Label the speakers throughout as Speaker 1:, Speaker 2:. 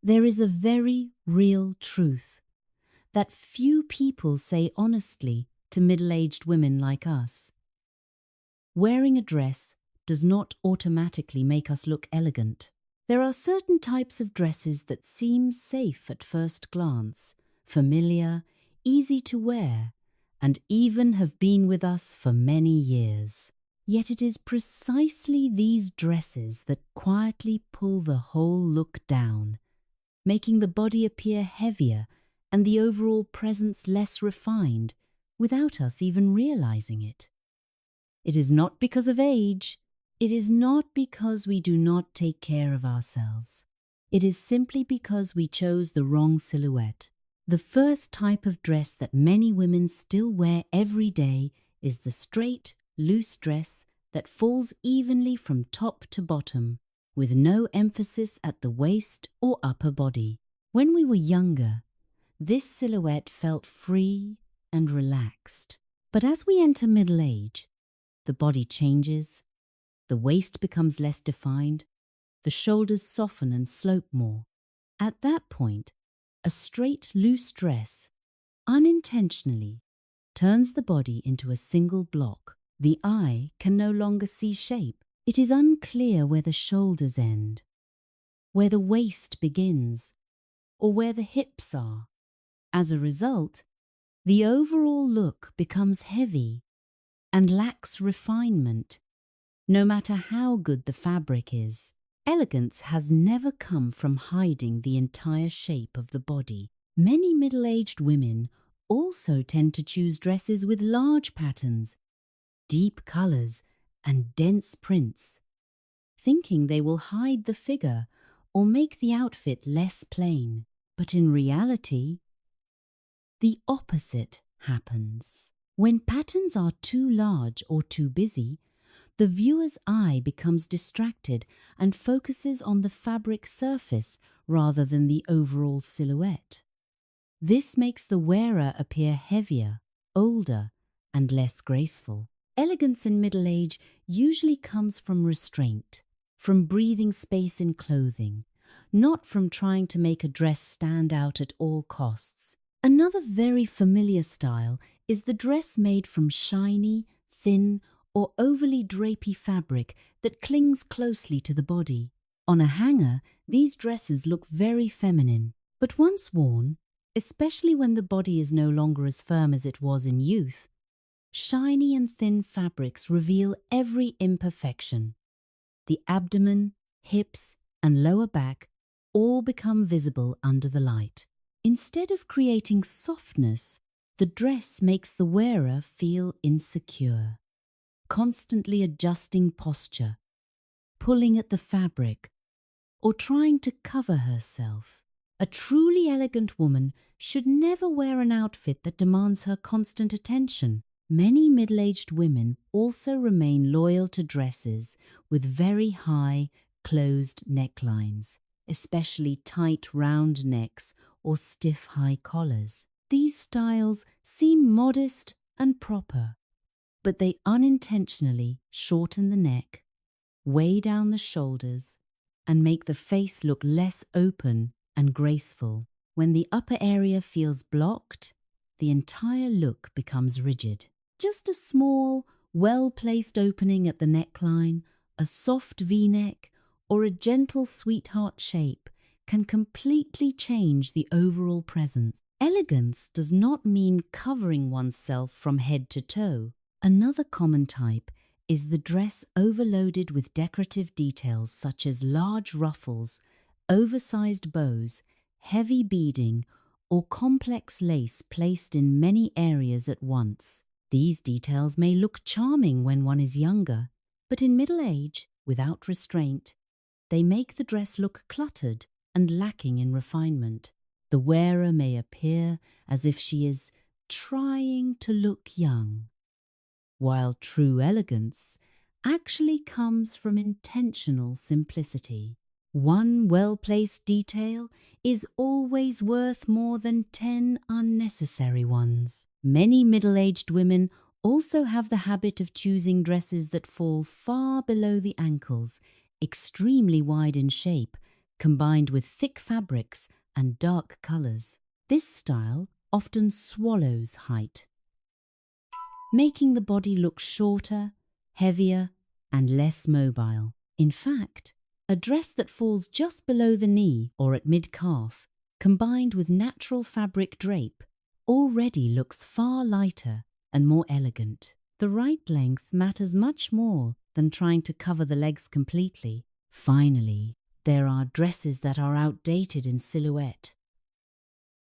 Speaker 1: There is a very real truth that few people say honestly to middle-aged women like us. Wearing a dress does not automatically make us look elegant. There are certain types of dresses that seem safe at first glance, familiar, easy to wear, and even have been with us for many years. Yet it is precisely these dresses that quietly pull the whole look down, making the body appear heavier and the overall presence less refined without us even realizing it. It is not because of age. It is not because we do not take care of ourselves. It is simply because we chose the wrong silhouette. The first type of dress that many women still wear every day is the straight, loose dress that falls evenly from top to bottom, with no emphasis at the waist or upper body. When we were younger, this silhouette felt free and relaxed. But as we enter middle age, the body changes, the waist becomes less defined, the shoulders soften and slope more. At that point, a straight, loose dress unintentionally turns the body into a single block. The eye can no longer see shape. It is unclear where the shoulders end, where the waist begins, or where the hips are. As a result, the overall look becomes heavy and lacks refinement, no matter how good the fabric is. Elegance has never come from hiding the entire shape of the body. Many middle-aged women also tend to choose dresses with large patterns, deep colors, and dense prints, thinking they will hide the figure or make the outfit less plain. But in reality, the opposite happens. When patterns are too large or too busy, the viewer's eye becomes distracted and focuses on the fabric surface rather than the overall silhouette. This makes the wearer appear heavier, older, and less graceful. Elegance in middle age usually comes from restraint, from breathing space in clothing, not from trying to make a dress stand out at all costs. Another very familiar style is the dress made from shiny, thin, or overly drapey fabric that clings closely to the body. On a hanger, these dresses look very feminine, but once worn, especially when the body is no longer as firm as it was in youth, shiny and thin fabrics reveal every imperfection. The abdomen, hips, and lower back all become visible under the light. Instead of creating softness, the dress makes the wearer feel insecure, constantly adjusting posture, pulling at the fabric, or trying to cover herself. A truly elegant woman should never wear an outfit that demands her constant attention. Many middle-aged women also remain loyal to dresses with very high, closed necklines, especially tight round necks or stiff high collars. These styles seem modest and proper, but they unintentionally shorten the neck, weigh down the shoulders, and make the face look less open and graceful. When the upper area feels blocked, the entire look becomes rigid. Just a small, well-placed opening at the neckline, a soft V-neck, or a gentle sweetheart shape can completely change the overall presence. Elegance does not mean covering oneself from head to toe. Another common type is the dress overloaded with decorative details such as large ruffles, oversized bows, heavy beading, or complex lace placed in many areas at once. These details may look charming when one is younger, but in middle age, without restraint, they make the dress look cluttered and lacking in refinement. The wearer may appear as if she is trying to look young, while true elegance actually comes from intentional simplicity. One well-placed detail is always worth more than 10 unnecessary ones. Many middle-aged women also have the habit of choosing dresses that fall far below the ankles, extremely wide in shape, combined with thick fabrics and dark colors. This style often swallows height, making the body look shorter, heavier, and less mobile. In fact, a dress that falls just below the knee or at mid-calf, combined with natural fabric drape, already looks far lighter and more elegant. The right length matters much more than trying to cover the legs completely. Finally, there are dresses that are outdated in silhouette.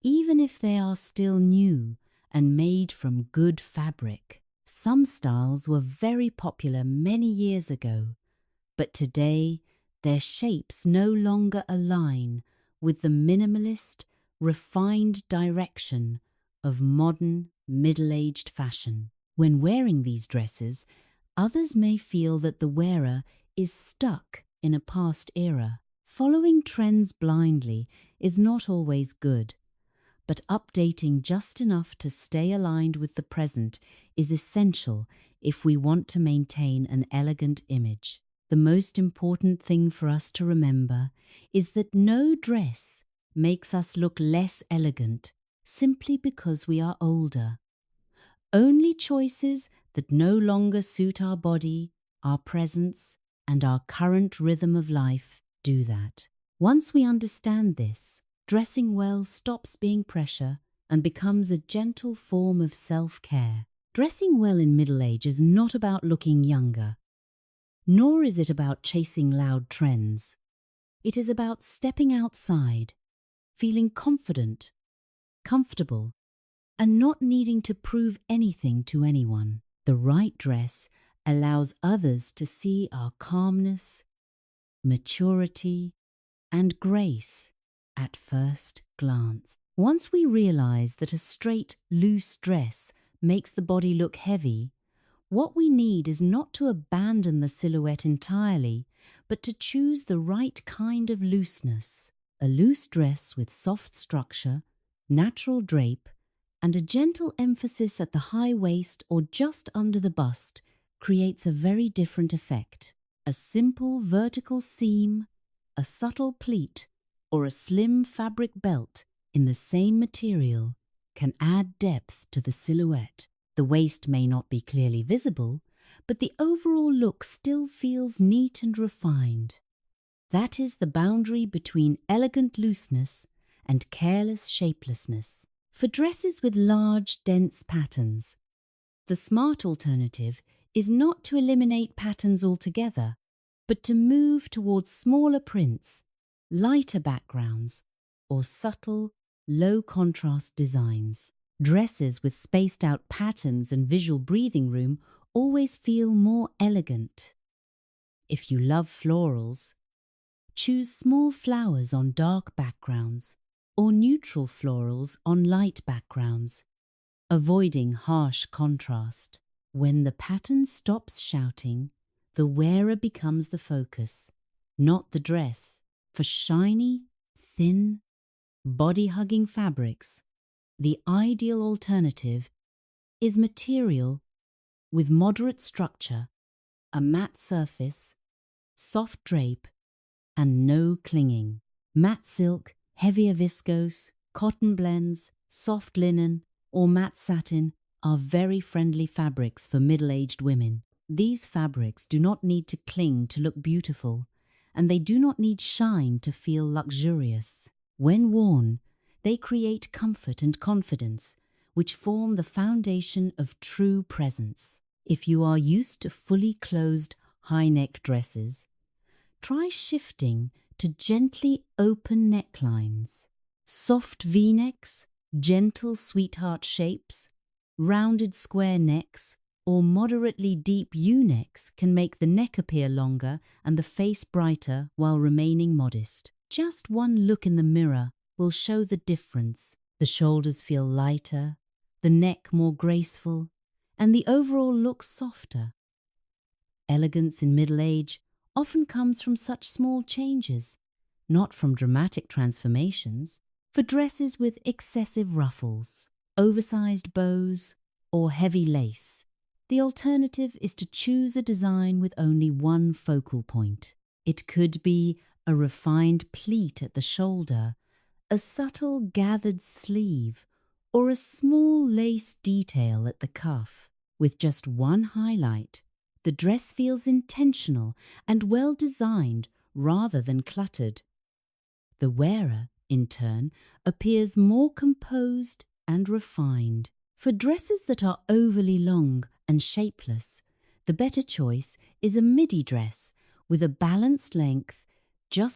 Speaker 1: Even if they are still new and made from good fabric, some styles were very popular many years ago, but today their shapes no longer align with the minimalist, refined direction of modern, middle-aged fashion. When wearing these dresses, others may feel that the wearer is stuck in a past era. Following trends blindly is not always good, but updating just enough to stay aligned with the present is essential if we want to maintain an elegant image. The most important thing for us to remember is that no dress makes us look less elegant simply because we are older. Only choices that no longer suit our body, our presence, and our current rhythm of life do that. Once we understand this, dressing well stops being pressure and becomes a gentle form of self-care. Dressing well in middle age is not about looking younger, nor is it about chasing loud trends. It is about stepping outside, feeling confident, comfortable, and not needing to prove anything to anyone. The right dress allows others to see our calmness, maturity, and grace at first glance. Once we realize that a straight, loose dress makes the body look heavy, what we need is not to abandon the silhouette entirely, but to choose the right kind of looseness. A loose dress with soft structure, natural drape, and a gentle emphasis at the high waist or just under the bust creates a very different effect. A simple vertical seam, a subtle pleat, or a slim fabric belt in the same material can add depth to the silhouette. The waist may not be clearly visible, but the overall look still feels neat and refined. That is the boundary between elegant looseness and careless shapelessness. For dresses with large, dense patterns, the smart alternative is not to eliminate patterns altogether, but to move towards smaller prints, lighter backgrounds, or subtle, low-contrast designs. Dresses with spaced-out patterns and visual breathing room always feel more elegant. If you love florals, choose small flowers on dark backgrounds or neutral florals on light backgrounds, avoiding harsh contrast. When the pattern stops shouting, the wearer becomes the focus, not the dress. For shiny, thin, body-hugging fabrics, the ideal alternative is material with moderate structure, a matte surface, soft drape, and no clinging. Matte silk, heavier viscose, cotton blends, soft linen, or matte satin are very friendly fabrics for middle-aged women. These fabrics do not need to cling to look beautiful, and they do not need shine to feel luxurious. When worn, they create comfort and confidence, which form the foundation of true presence. If you are used to fully closed high-neck dresses, try shifting to gently open necklines. Soft V-necks, gentle sweetheart shapes, rounded square necks, or moderately deep U-necks can make the neck appear longer and the face brighter while remaining modest. Just one look in the mirror will show the difference. The shoulders feel lighter, the neck more graceful, and the overall look softer. Elegance in middle age often comes from such small changes, not from dramatic transformations. For dresses with excessive ruffles, oversized bows, or heavy lace, the alternative is to choose a design with only one focal point. It could be a refined pleat at the shoulder, a subtle gathered sleeve, or a small lace detail at the cuff. With just one highlight, the dress feels intentional and well designed rather than cluttered. The wearer, in turn, appears more composed and refined. For dresses that are overly long and shapeless, the better choice is a midi dress with a balanced length